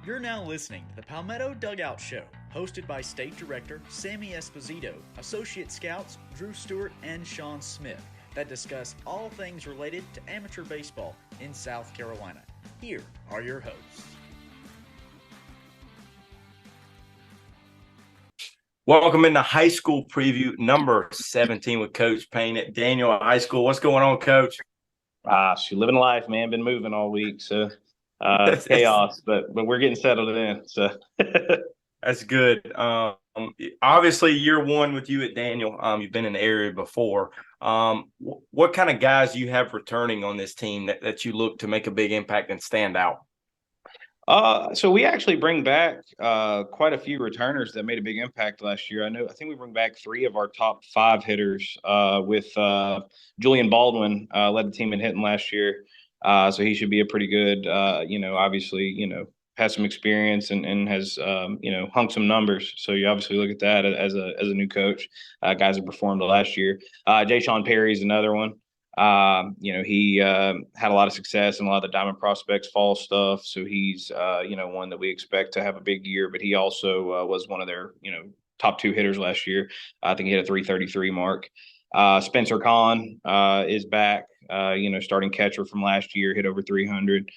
You're now listening to the Palmetto Dugout Show, hosted by State Director Sammy Esposito, Associate Scouts Drew Stewart and Sean Smith, that discuss all things related to amateur baseball in South Carolina. Here are your hosts. Welcome into high school preview number 17 with Coach Payne at Daniel High School. What's going on, Coach? Living life, man. Been moving all week, so chaos, but we're getting settled in. So that's good. Obviously, year one with you at Daniel. You've been in the area before. What kind of guys do you have returning on this team that you look to make a big impact and stand out? So we actually bring back quite a few returners that made a big impact last year. I think we bring back 3 of our top 5 hitters with Julian Baldwin led the team in hitting last year. So he should be a pretty good, obviously, has some experience and has, hung some numbers. So you obviously look at that as a new coach, guys who performed last year. Jay Sean Perry is another one. He had a lot of success in a lot of the Diamond Prospects fall stuff. So he's, one that we expect to have a big year, but he also was one of their, top 2 hitters last year. I think he hit a 333 mark. Spencer Kahn is back, starting catcher from last year, hit over 300,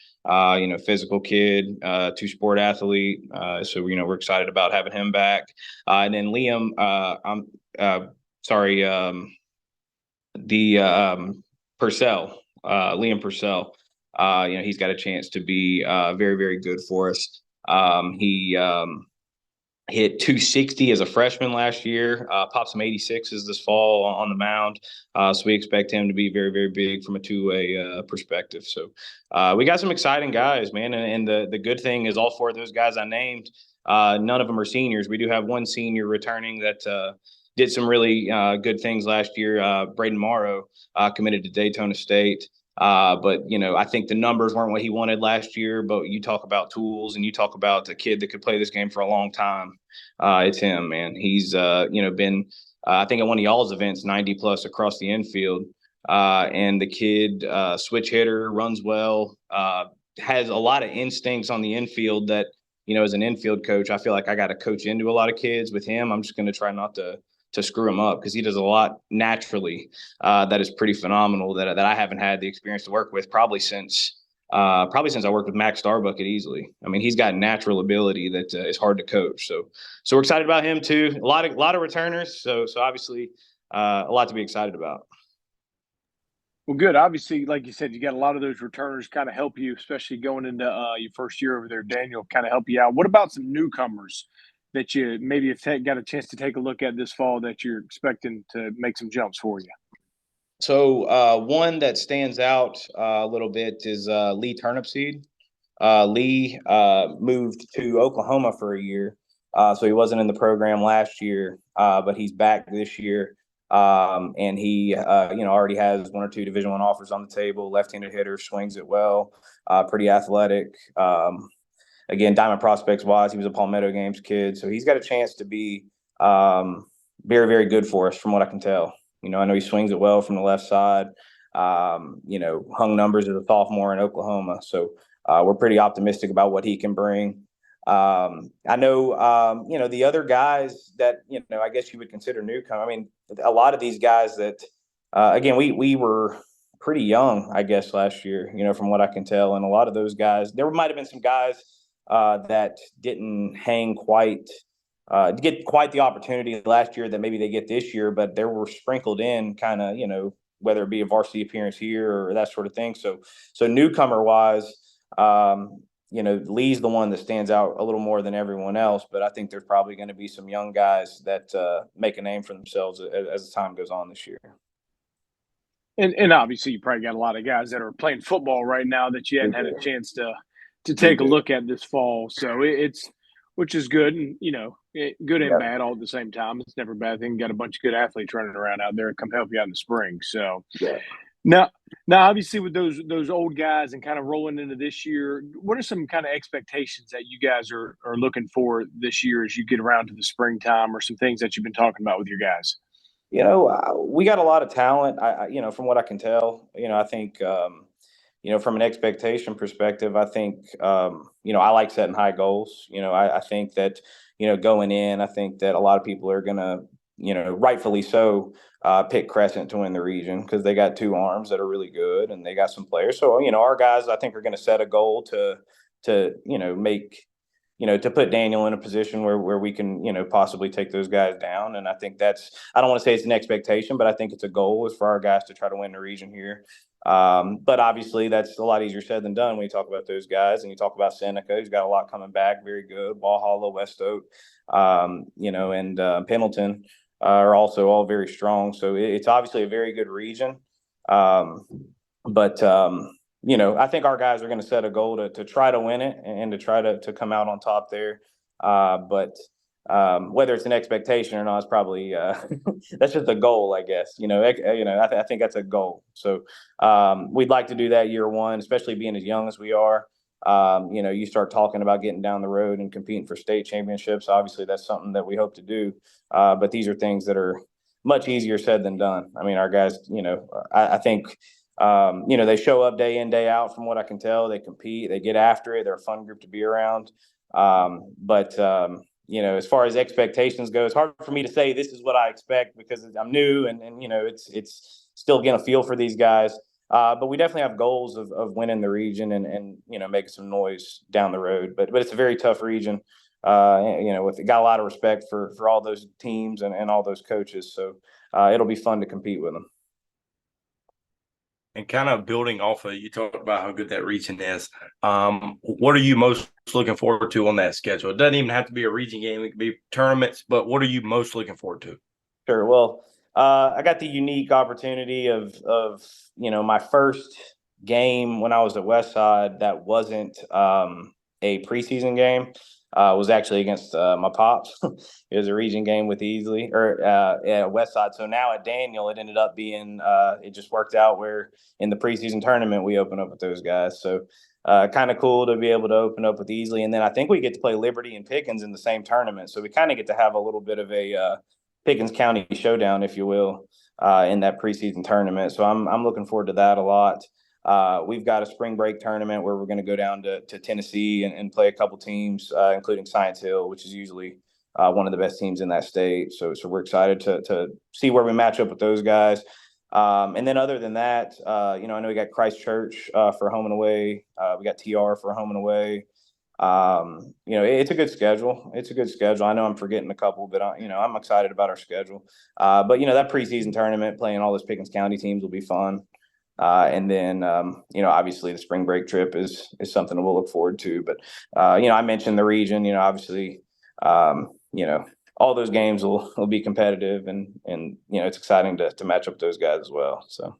physical kid, 2-sport athlete. So, we're excited about having him back. And then Liam, Purcell, Liam Purcell, he's got a chance to be very, very good for us. He hit 260 as a freshman last year, popped some 86s this fall on the mound. So we expect him to be very, very big from a two-way perspective. So we got some exciting guys, man. And the good thing is all 4 of those guys I named, none of them are seniors. We do have one senior returning that did some really good things last year. Braden Morrow committed to Daytona State. But I think the numbers weren't what he wanted last year, but you talk about tools and you talk about a kid that could play this game for a long time. It's him, man. He's, been, I think at one of y'all's events, 90 plus across the infield. And the kid, switch hitter, runs well, has a lot of instincts on the infield that, as an infield coach, I feel like I got to coach into a lot of kids. With him, I'm just going to try not to screw him up because he does a lot naturally that is pretty phenomenal that I haven't had the experience to work with probably since I worked with Max Starbucket easily. I mean, he's got natural ability that is hard to coach. So we're excited about him too. A lot of returners. So obviously a lot to be excited about. Well, good. Obviously, like you said, you got a lot of those returners kind of help you, especially going into your first year over there, Daniel, kind of help you out. What about some newcomers that you maybe have got a chance to take a look at this fall that you're expecting to make some jumps for you? So one that stands out a little bit is Lee Turnipseed. Lee moved to Oklahoma for a year, so he wasn't in the program last year, but he's back this year. And he, already has 1 or 2 Division I offers on the table. Left-handed hitter, swings it well, pretty athletic. Again, Diamond Prospects wise, he was a Palmetto Games kid, so he's got a chance to be very, very good for us, from what I can tell. I know he swings it well from the left side. Hung numbers as a sophomore in Oklahoma, so we're pretty optimistic about what he can bring. I know, the other guys that, I guess you would consider newcomer. I mean, a lot of these guys that, again, we were pretty young, I guess, last year, from what I can tell. And a lot of those guys, there might have been some guys that didn't get quite the opportunity last year that maybe they get this year, but they were sprinkled in kind of, whether it be a varsity appearance here or that sort of thing. So newcomer wise, Lee's the one that stands out a little more than everyone else, but I think there's probably going to be some young guys that make a name for themselves as the time goes on this year. And obviously you probably got a lot of guys that are playing football right now that you hadn't had a chance to take a look at this fall. So it's, which is good, and good and bad all at the same time. It's never a bad thing. Got a bunch of good athletes running around out there and come help you out in the spring. So now obviously with those old guys and kind of rolling into this year, what are some kind of expectations that you guys are looking for this year as you get around to the springtime, or some things that you've been talking about with your guys? We got a lot of talent. From what I can tell, I think from an expectation perspective, I think, I like setting high goals. I think that, going in, I think that a lot of people are going to, rightfully so, pick Crescent to win the region because they got two arms that are really good and they got some players. So, our guys, I think, are going to set a goal to make, to put Daniel in a position where we can, possibly take those guys down. And I think I don't want to say it's an expectation, but I think it's a goal is for our guys to try to win the region here. But obviously that's a lot easier said than done when you talk about those guys and you talk about Seneca, who's got a lot coming back, very good. Walhalla, West Oak, and Pendleton are also all very strong. So it's obviously a very good region. But I think our guys are going to set a goal to try to win it and to try to come out on top there. But whether it's an expectation or not is probably that's just a goal, I guess. I think that's a goal. So we'd like to do that year one, especially being as young as we are. You start talking about getting down the road and competing for state championships. Obviously, that's something that we hope to do. But these are things that are much easier said than done. I mean, our guys, I think. They show up day in, day out. From what I can tell, they compete, they get after it. They're a fun group to be around. But as far as expectations go, it's hard for me to say this is what I expect because I'm new and it's still getting a feel for these guys. But we definitely have goals of winning the region and making some noise down the road. But it's a very tough region. Got a lot of respect for all those teams and all those coaches. So it'll be fun to compete with them. And kind of building off of, you talked about how good that region is. What are you most looking forward to on that schedule? It doesn't even have to be a region game. It could be tournaments, but what are you most looking forward to? Sure. Well, I got the unique opportunity of my first game when I was at Westside that wasn't a preseason game. Was actually against my pops. It was a region game with Easley West Side. So now at Daniel, it ended up being it just worked out where in the preseason tournament we open up with those guys. So kind of cool to be able to open up with Easley, and then I think we get to play Liberty and Pickens in the same tournament. So we kind of get to have a little bit of a Pickens County showdown, if you will, in that preseason tournament. So I'm looking forward to that a lot. We've got a spring break tournament where we're going to go down to Tennessee and play a couple teams, including Science Hill, which is usually one of the best teams in that state. So we're excited to see where we match up with those guys. And then other than that, I know we got Christchurch for home and away. We got TR for home and away. It's a good schedule. I know I'm forgetting a couple, but I'm excited about our schedule. But that preseason tournament, playing all those Pickens County teams will be fun. And then, obviously the spring break trip is something that we'll look forward to. But, I mentioned the region, obviously, all those games will be competitive and it's exciting to match up with those guys as well. So.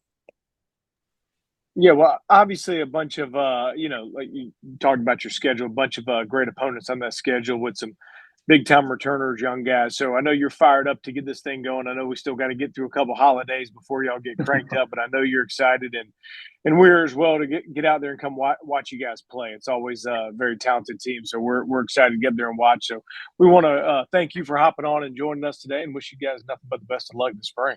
Yeah, well, obviously a bunch of, like you talked about your schedule, a bunch of great opponents on that schedule with some big time returners, young guys. So I know you're fired up to get this thing going. I know we still got to get through a couple holidays before y'all get cranked up, but I know you're excited and we're as well to get out there and come watch you guys play. It's always a very talented team. So we're excited to get there and watch. So we want to thank you for hopping on and joining us today and wish you guys nothing but the best of luck this spring.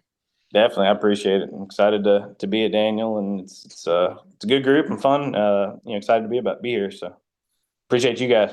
Definitely. I appreciate it. I'm excited to be at Daniel, and it's a good group and fun. Excited to be here. So appreciate you guys.